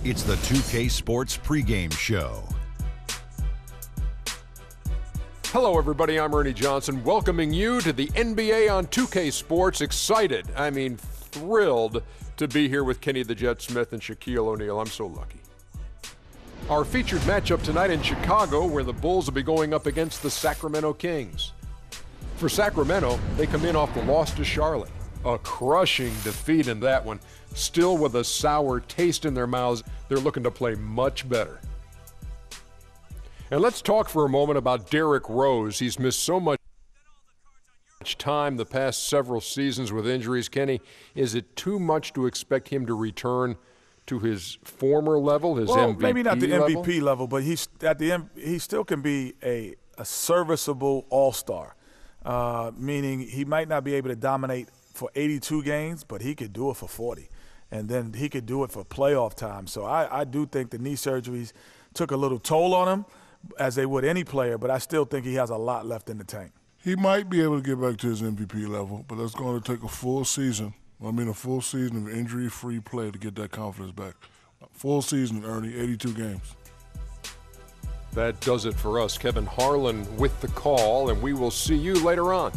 It's the 2K Sports pregame show. Hello, everybody. I'm Ernie Johnson, welcoming you to the NBA on 2K Sports. Excited, thrilled to be here with Kenny the Jet Smith and Shaquille O'Neal. I'm so lucky. Our featured matchup tonight in Chicago, where the Bulls will be going up against the Sacramento Kings. For Sacramento, they come in off the loss to Charlotte. A crushing defeat in that one. Still with a sour taste in their mouths, they're looking to play much better. And let's talk for a moment about Derrick Rose. He's missed so much time the past several seasons with injuries. Kenny, is it too much to expect him to return to his former level, his MVP maybe not the level? MVP level, but he still can be a serviceable all-star, meaning he might not be able to dominate for 82 games, but he could do it for 40. And then he could do it for playoff time. So I do think the knee surgeries took a little toll on him, as they would any player, but I still think he has a lot left in the tank. He might be able to get back to his MVP level, but that's going to take a full season. A full season of injury-free play to get that confidence back. Full season, Ernie, 82 games. That does it for us. Kevin Harlan with the call, and we will see you later on.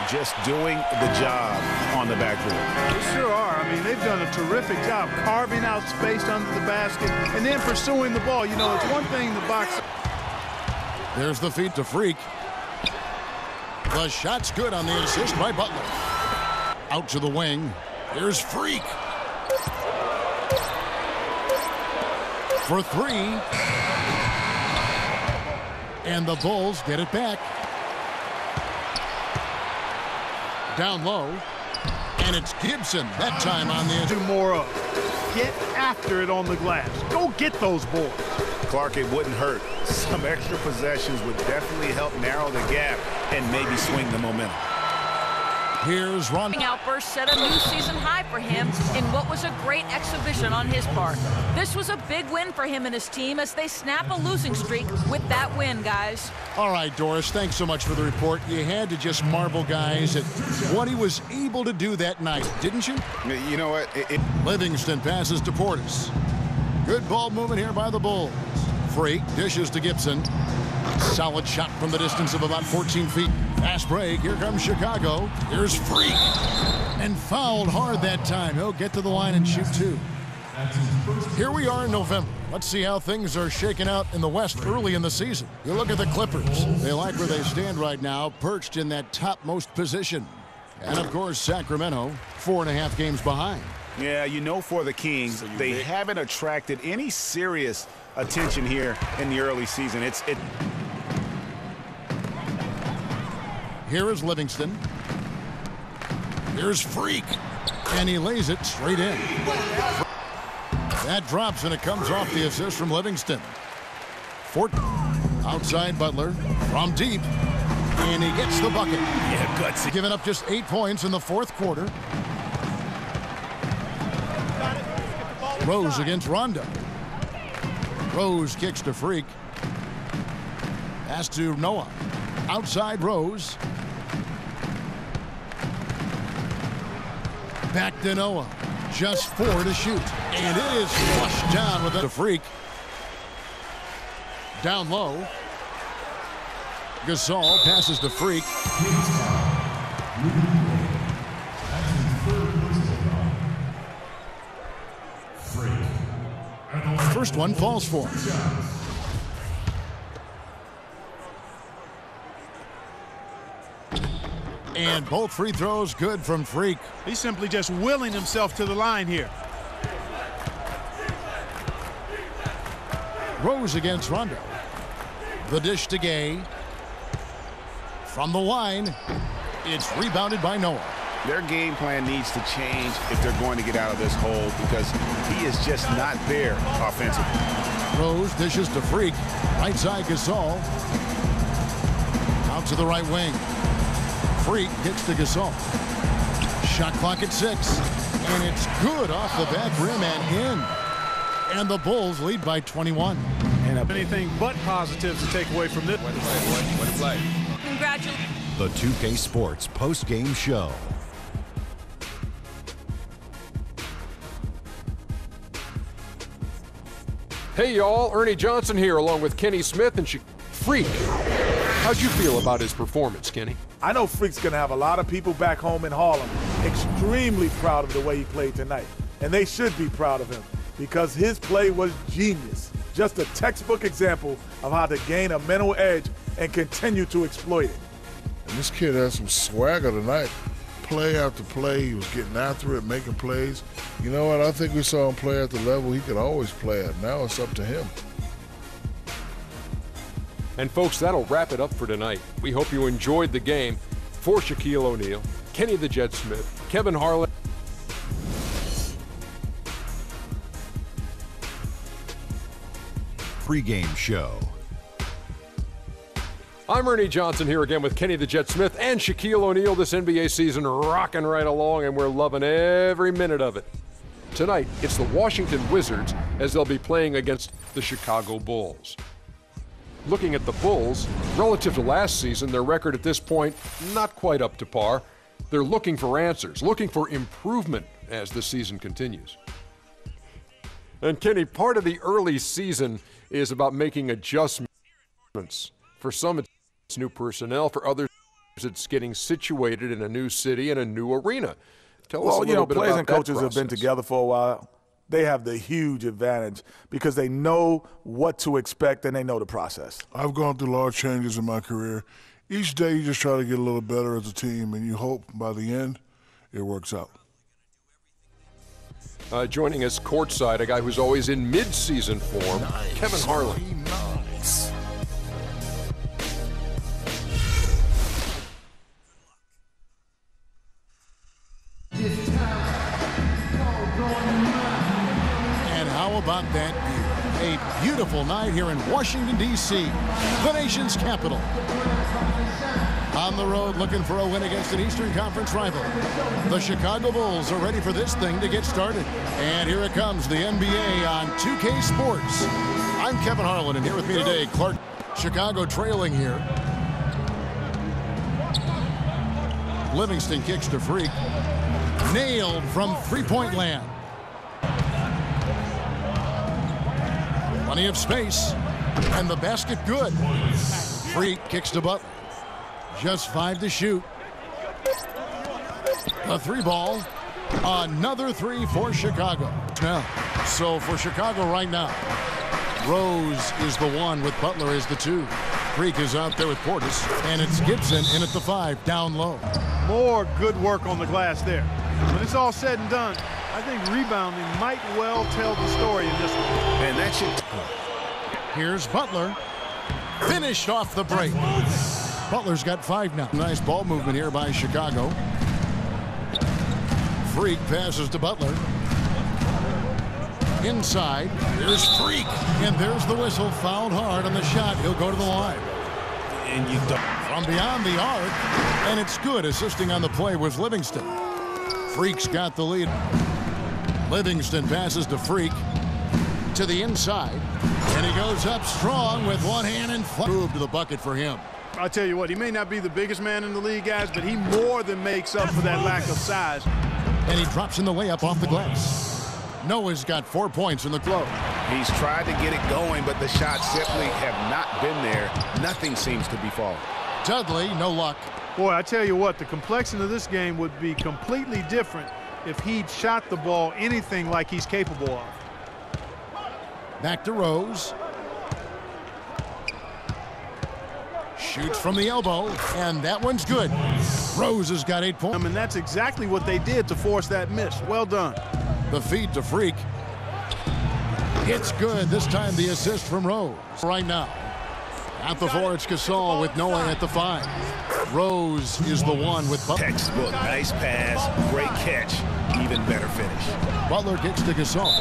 Just doing the job on the backboard. They sure are. They've done a terrific job carving out space under the basket and then pursuing the ball. It's one thing to box. There's the feed to Freak. The shot's good on the assist by Butler. Out to the wing. Here's Freak. For three. And the Bulls get it back. Down low, and it's Gibson that time on the do more of. Get after it on the glass. Go get those boards. Clark, it wouldn't hurt. Some extra possessions would definitely help narrow the gap and maybe swing the momentum. Here's Ron. Outburst set a new season high for him in what was a great exhibition on his part. This was a big win for him and his team as they snap a losing streak with that win, guys. All right, Doris, thanks so much for the report. You had to just marvel, guys, at what he was able to do that night, didn't you? You know what? Livingston passes to Portis. Good ball movement here by the Bulls. Freak dishes to Gibson. Solid shot from the distance of about 14 feet. Fast break. Here comes Chicago. Here's Freak. And fouled hard that time. He'll get to the line and shoot two. Here we are in November. Let's see how things are shaking out in the West early in the season. You look at the Clippers. They like where they stand right now, perched in that topmost position. And, of course, Sacramento, 4.5 games behind. Yeah, for the Kings, they haven't attracted any serious attention here in the early season. Here is Livingston. Here's Freak. And he lays it straight in. That drops, and it comes off the assist from Livingston. Outside Butler from deep. And he gets the bucket. Yeah, gutsy. Giving up just 8 points in the fourth quarter. Rose against Rondo. Rose kicks to Freak. Pass to Noah. Outside Rose. Back to Noah. Just 4 to shoot. And it is flushed down with the Freak. Down low. Gasol passes to Freak. First one falls for him. And both free throws good from Freak. He's simply just willing himself to the line here. Rose against Rondo. The dish to Gay. From the line, it's rebounded by Noah. Their game plan needs to change if they're going to get out of this hole, because he is just not there offensively. Rose dishes to Freak. Right side Gasol. Out to the right wing. Freak gets to Gasol. Shot clock at 6. And it's good off the back rim and in. And the Bulls lead by 21. And anything but positives to take away from this. Way to play. Congratulations. The 2K Sports post-game show. Hey y'all, Ernie Johnson here along with Kenny Smith and Freak. How'd you feel about his performance, Kenny? I know Freak's going to have a lot of people back home in Harlem extremely proud of the way he played tonight. And they should be proud of him because his play was genius. Just a textbook example of how to gain a mental edge and continue to exploit it. And this kid has some swagger tonight. Play after play, he was getting after it, making plays. You know what? I think we saw him play at the level he could always play at. Now it's up to him. And folks, that'll wrap it up for tonight. We hope you enjoyed the game. For Shaquille O'Neal, Kenny the Jet Smith, Kevin Harlan. Pre-game show. I'm Ernie Johnson here again with Kenny the Jet Smith and Shaquille O'Neal. This NBA season rocking right along, and we're loving every minute of it. Tonight, it's the Washington Wizards as they'll be playing against the Chicago Bulls. Looking at the Bulls, relative to last season, their record at this point, not quite up to par. They're looking for answers, looking for improvement as the season continues. And Kenny, part of the early season is about making adjustments. For some, it's new personnel. For others, it's getting situated in a new city and a new arena. Tell us a little bit players about and that coaches have been process. together for a while. They have the huge advantage because they know what to expect and they know the process. I've gone through large changes in my career. Each day you just try to get a little better as a team, and you hope by the end it works out. Joining us courtside, a guy who's always in mid-season form, Kevin Harlan. Nice. And how about that view? A beautiful night here in Washington, D.C., the nation's capital. On the road looking for a win against an Eastern Conference rival. The Chicago Bulls are ready for this thing to get started. And here it comes, the NBA on 2K Sports. I'm Kevin Harlan, and here with me today, Clark. Chicago trailing here. Livingston kicks to Freak. Nailed from three-point land. Plenty of space. And the basket good. Freak kicks to Butler. Just 5 to shoot. A three ball. Another three for Chicago. Now, so for Chicago right now, Rose is the one with Butler as the two. Freak is out there with Portis. And it's Gibson in at the 5, down low. More good work on the glass there. When it's all said and done, I think rebounding might well tell the story in this one. And that should. Here's Butler. Finished off the break. Butler's got 5 now. Nice ball movement here by Chicago. Freak passes to Butler. Inside. Here's Freak. And there's the whistle. Fouled hard on the shot. He'll go to the line. And you don't. From beyond the arc. And it's good. Assisting on the play was Livingston. Freak's got the lead. Livingston passes to Freak. To the inside. And he goes up strong with one hand and move to the bucket for him. I'll tell you what, he may not be the biggest man in the league, guys, but he more than makes up for that lack of size. And he drops in the layup off the glass. Noah's got 4 points in the flow. He's tried to get it going, but the shots simply have not been there. Nothing seems to be falling. Dudley, no luck. Boy, I tell you what, the complexion of this game would be completely different if he'd shot the ball anything like he's capable of. Back to Rose. Shoots from the elbow, and that one's good. Rose has got 8 points. I mean, that's exactly what they did to force that miss. Well done. The feed to Freak. It's good. This time the assist from Rose. Right now. At the 4, it's Gasol with Noah at the 5. Rose is the one with Butler. Textbook. Nice pass. Great catch. Even better finish. Butler kicks to Gasol.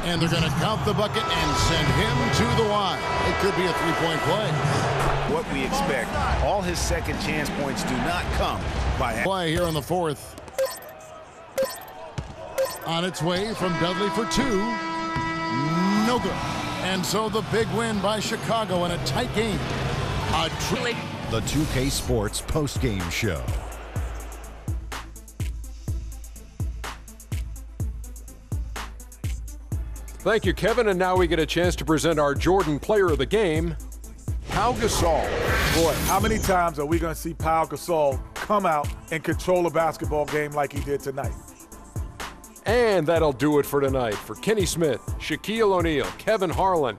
And they're going to count the bucket and send him to the line. It could be a three-point play. What we expect. All his second chance points do not come by Play here in the 4th. on its way from Dudley for 2. No good. And so the big win by Chicago in a tight game. The 2K Sports post-game show. Thank you, Kevin. And now we get a chance to present our Jordan Player of the Game, Pau Gasol. Boy, how many times are we going to see Pau Gasol come out and control a basketball game like he did tonight? And that'll do it for tonight. For Kenny Smith, Shaquille O'Neal, Kevin Harlan,